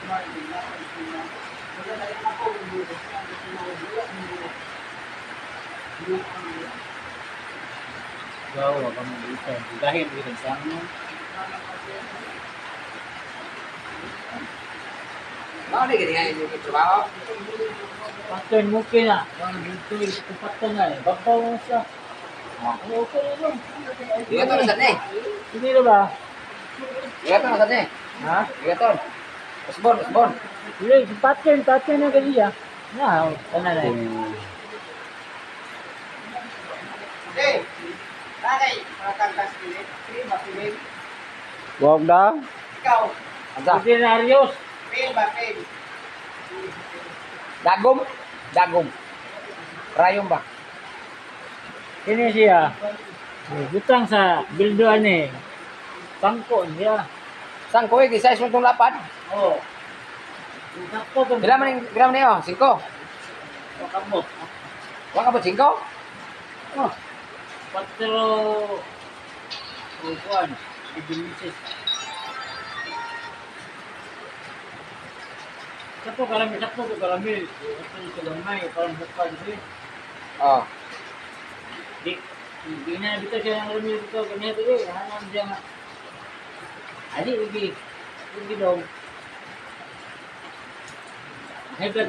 Wow, wag kang mag-isa. Dahil dito sa ano. Ano ganyan yung trabaho? Pattern mo kina. Ang dito yung pattern na eh. Babaw mo siya. Ano okay na lang. Iya to na eh. Hindi na ba? Iya to na eh. Ha? Iya to. Usbon, usbon. Hindi, pattern na kaniya. Na, ano na eh. Eh. Tagay, matangkas pilit. Ba pilit? Wag daw. Ikaw. Asa? Itinerarios. Pil ba pil? Dagom? Dagom. Rayong ba? Ini siya. Butang sa bildoan eh. Tangko niya. Sang kowe di size mo itong lapad? Oh. Tangko to. Gram niyo? 5? Kamot. Wala ka po 5? Oh. Patro. Kuan. Idilisis. Sakto karami. Ito yung kalamay. Parang buka dito. Oh. Hindi na bitaw siya ng alamay dito. Ganyan ito eh. Hanam siya nga. Ali, ugi. Ugi daw. Hebat